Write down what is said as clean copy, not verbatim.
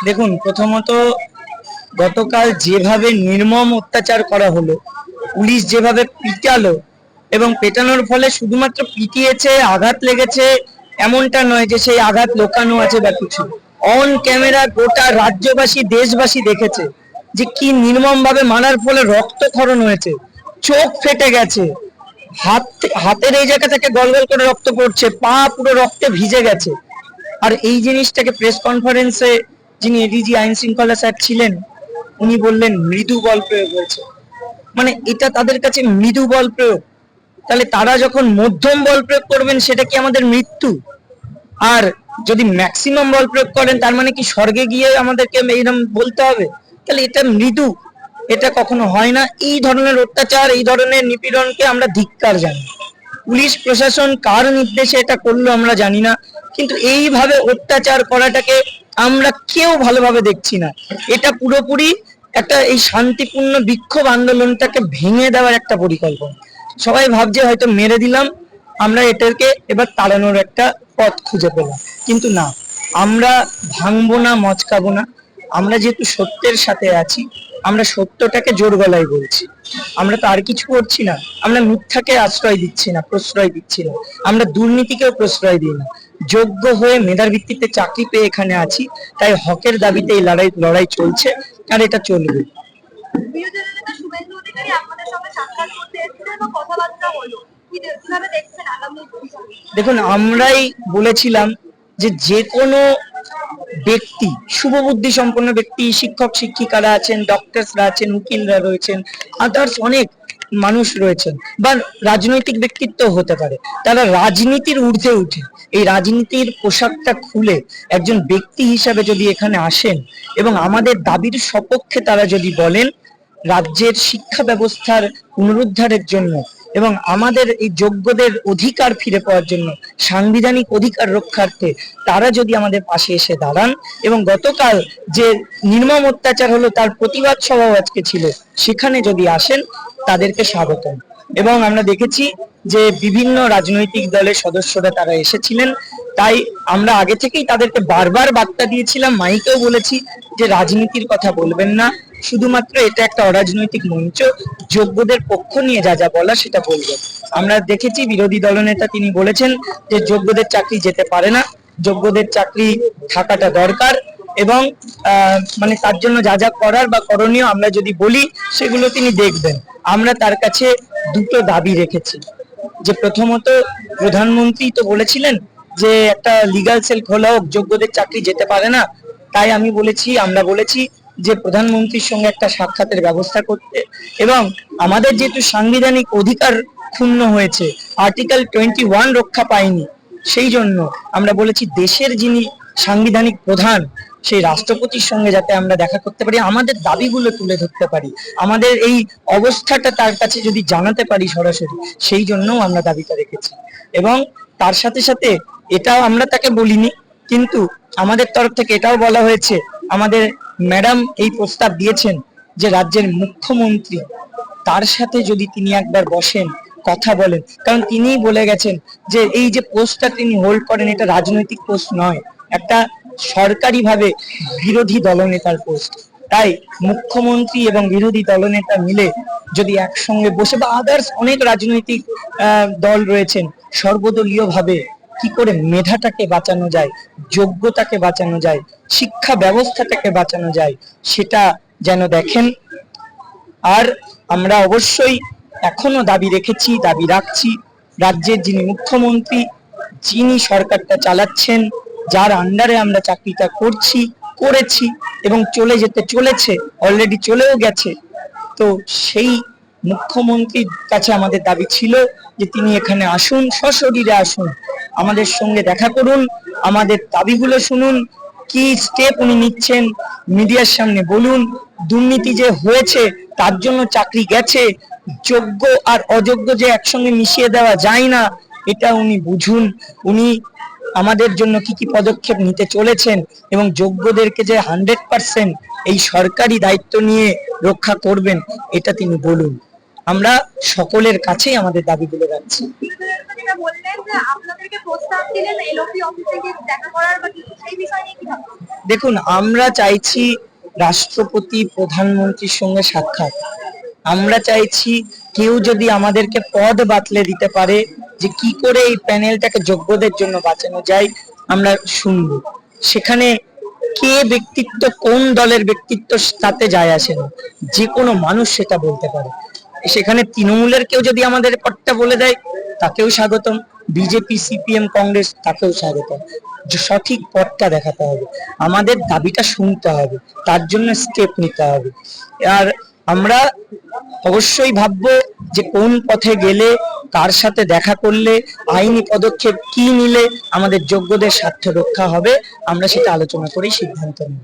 দেখুন, প্রথমত গতকাল যেভাবে নির্মম অত্যাচার করা হলো, পুলিশ যেভাবে পিটালো, এবং পেটানোর ফলে শুধুমাত্র পিটিয়েছে, আঘাত লেগেছে এমনটা নয় যে সেই আঘাত লুকানো আছে বা কিছু। অন ক্যামেরা গোটা রাজ্যবাসী, দেশবাসী দেখেছে যে কি নির্মম ভাবে মারার ফলে রক্তক্ষরণ হয়েছে, চোখ ফেটে গেছে, হাতের এই জায়গা থেকে গলগল করে রক্ত পড়ছে, পা পুরো রক্তে ভিজে গেছে। আর এই জিনিসটাকে প্রেস কনফারেন্সে যিনি এডিজি আইন শৃঙ্খলা স্যার ছিলেন, উনি বললেন মৃদু বল প্রয়োগ হয়েছে। মানে এটা তাদের কাছে মৃদু বল প্রয়োগ। তাহলে তারা যখন মধ্যম বল প্রয়োগ করবেন সেটা কি আমাদের মৃত্যু? আর যদি ম্যাক্সিমাম বল প্রয়োগ করেন তার মানে কি স্বর্গে গিয়ে আমাদেরকে এইরকম বলতে হবে? তাহলে এটা মৃদু, এটা কখনো হয় না। এই ধরনের অত্যাচার, এই ধরনের নিপীড়নকে আমরা ধিক্কার জানি। পুলিশ প্রশাসন কার নির্দেশে এটা করলো আমরা জানি না, কিন্তু এইভাবে অত্যাচার করাটাকে আমরা কেউ ভালোভাবে দেখছি না। এটা পুরোপুরি একটা এই শান্তিপূর্ণ বিক্ষোভ আন্দোলনটাকে ভেঙে দেওয়ার একটা পরিকল্পনা। সবাই ভাবছে হয়তো মেরে দিলাম, আমরা এটাকে এবার তাড়ানোর একটা পথ খুঁজে পেলাম, কিন্তু না, আমরা ভাঙবো না, মচকাবো না। আমরা যেহেতু সত্যের সাথে আছি, আমরা সত্যটাকে জোর গলায় বলছি। আমরা তো আর কিছু করছি না। আমরা মিথ্যাকে আশ্রয় দিচ্ছি না, প্রশ্রয় দিচ্ছি না। আমরা দুর্নীতিকেও প্রশ্রয় দিই না। যোগ্য হয়ে মেধার ভিত্তিতে চাকরি পেয়ে এখানে আছি, তাই হকের দাবিতে এই লড়াই চলছে, আর এটা চলবে। দেখুন, আমরাই বলেছিলাম যে যে কোনো ব্যক্তি, শুভবুদ্ধি সম্পন্ন ব্যক্তি, শিক্ষক শিক্ষিকারা আছেন, ডক্টরসরা আছেন, উকিলরা রয়েছেন, আদার্স অনেক মানুষ রয়েছেন, বা রাজনৈতিক ব্যক্তিত্ব হতে পারে, তারা রাজনীতির ঊর্ধ্বে উঠে এই রাজনীতির পোশাকটা খুলে একজন ব্যক্তি হিসাবে যদি এখানে আসেন এবং আমাদের দাবির সপক্ষে তারা যদি বলেন, রাজ্যের শিক্ষা ব্যবস্থার পুনরুদ্ধারের জন্য এবং আমাদের এই যোগ্যদের অধিকার ফিরে পাওয়ার জন্য, সাংবিধানিক অধিকার রক্ষার্থে তারা যদি আমাদের পাশে এসে দাঁড়ান, এবং গতকাল যে নির্মম অত্যাচার হলো তার প্রতিবাদ সভাও আজকে ছিল, সেখানে যদি আসেন, তাদেরকে স্বাগতম। এবং আমরা দেখেছি যে বিভিন্ন রাজনৈতিক দলের সদস্যরা তারা এসেছিলেন, তাই আমরা আগে থেকেই তাদেরকে বারবার বার্তা দিয়েছিলাম, মাইকেও বলেছি যে রাজনীতির কথা বলবেন না, শুধুমাত্র এটা একটা অরাজনৈতিক মঞ্চ, যোগ্যদের পক্ষ নিয়ে যা যা বলা সেটা বলবেন। আমরা দেখেছি বিরোধী দলনেতা তিনি বলেছেন যে যোগ্যদের চাকরি যেতে পারে না, যোগ্যদের চাকরি থাকাটা দরকার, এবং মানে তার জন্য যা যা করার বা করণীয় আমরা যদি বলি সেগুলো তিনি দেখবেন। আমরা তার কাছে দুটো দাবি রেখেছি, যে প্রথমত প্রধানমন্ত্রী তো বলেছিলেন যে একটা লিগ্যাল সেল খোলা হোক, যোগ্যদের চাকরি যেতে পারে না, তাই আমরা বলেছি যে প্রধানমন্ত্রীর সঙ্গে একটা সাক্ষাতের ব্যবস্থা করতে, এবং আমাদের যেহেতু সাংবিধানিক অধিকার ক্ষুণ্ণ হয়েছে, আর্টিকেল 21 রক্ষা পায়নি, সেই জন্য আমরা বলেছি দেশের যিনি সাংবিধানিক প্রধান সেই রাষ্ট্রপতির সঙ্গে যাতে আমরা দেখা করতে পারি, আমাদের দাবিগুলো তুলে ধরতে পারি, আমাদের এই অবস্থাটা তার কাছে যদি জানাতে পারি সরাসরি, সেই জন্যও আমরা দাবিটা রেখেছি। এবং তার সাথে সাথে এটাও আমরা তাকে বলিনি, কিন্তু আমাদের তরফ থেকে এটাও বলা হয়েছে, আমাদের ম্যাডাম এই প্রস্তাব দিয়েছেন যে রাজ্যের মুখ্যমন্ত্রী, তার সাথে যদি তিনি একবার বসেন, কথা বলেন, কারণ তিনিই বলে গেছেন যে এই যে পোস্টটা তিনি হোল্ড করেন এটা রাজনৈতিক পোস্ট নয়, একটা সরকারি ভাবে বিরোধী দলনেতার পোস্ট। তাই মুখ্যমন্ত্রী এবং বিরোধী দলনেতা মিলে যদি একসঙ্গে বসে, বা আদার্স অনেক রাজনৈতিক দল রয়েছেন, সর্বদলীয় ভাবে কি করে মেধাটাকে বাঁচানো যায়, যোগ্যতাকে বাঁচানো যায়, শিক্ষা ব্যবস্থাটাকে বাঁচানো যায়, সেটা যেন দেখেন। আর আমরা অবশ্যই এখনো দাবি রেখেছি, দাবি রাখছি, রাজ্যের যিনি মুখ্যমন্ত্রী, যিনি সরকারটা চালাচ্ছেন, যার আন্ডারে আমরা চাকরিটা করেছি এবং চলে যেতে চলেছে, অলরেডি চলেও গেছে, তো সেই মুখ্যমন্ত্রীর কাছে আমাদের দাবি ছিল যে তিনি এখানে আসুন, সশরীরে আসুন, আমাদের সঙ্গে দেখা করুন, আমাদের দাবিগুলো শুনুন, কি স্টেপ উনি নিচ্ছেন মিডিয়ার সামনে বলুন, দুর্নীতি যে হয়েছে তার জন্য চাকরি গেছে, যোগ্য আর অযোগ্য যে একসঙ্গে মিশিয়ে দেওয়া যায় না এটা উনি বুঝুন, উনি আমাদের জন্য কি কি পদক্ষেপ নিতে চলেছেন, এবং যোগ্যদেরকে যে 100% এই সরকারি দায়িত্ব নিয়ে রক্ষা করবেন এটা তিনি বলুন। আমরা সকলের কাছেই আমাদের দাবিগুলো রাখছি। যেটা বললেন যে আপনাদেরকে প্রস্তাব দিলেন এলওপি অফিসে গিয়ে দেখা করার বা কিছু, সেই বিষয় নিয়ে কি ভাবছেন? দেখুন, আমরা চাইছি রাষ্ট্রপতি প্রধানমন্ত্রীর সঙ্গে সাক্ষাৎ। আমরা চাইছি কেউ যদি আমাদেরকে পদ বাতলে দিতে পারে, যে কি করে এই প্যানেলটাকে যোগ্যদের জন্য বাঁচানো যায়, আমরা শুনবো। সেখানে কে ব্যক্তিত্ব, কোন দলের ব্যক্তিত্ব, তাতে যায় আসে না, যে কোনো মানুষ সেটা বলতে পারে। সেখানে তৃণমূলের কেউ যদি আমাদের পদটা বলে দেয়, তাকেও স্বাগতম। বিজেপি, সিপিএম, কংগ্রেস, তাকেও স্বাগতম। যে সঠিক পথটা দেখাতে হবে, আমাদের দাবিটা শুনতে হবে, তার জন্য স্টেপ নিতে হবে। আর আমরা অবশ্যই ভাববো যে কোন পথে গেলে, কার সাথে দেখা করলে, আইনি পদক্ষেপ কি নিলে আমাদের যোগ্যদের স্বার্থ রক্ষা হবে, আমরা সেটা আলোচনা করেই সিদ্ধান্ত নেব।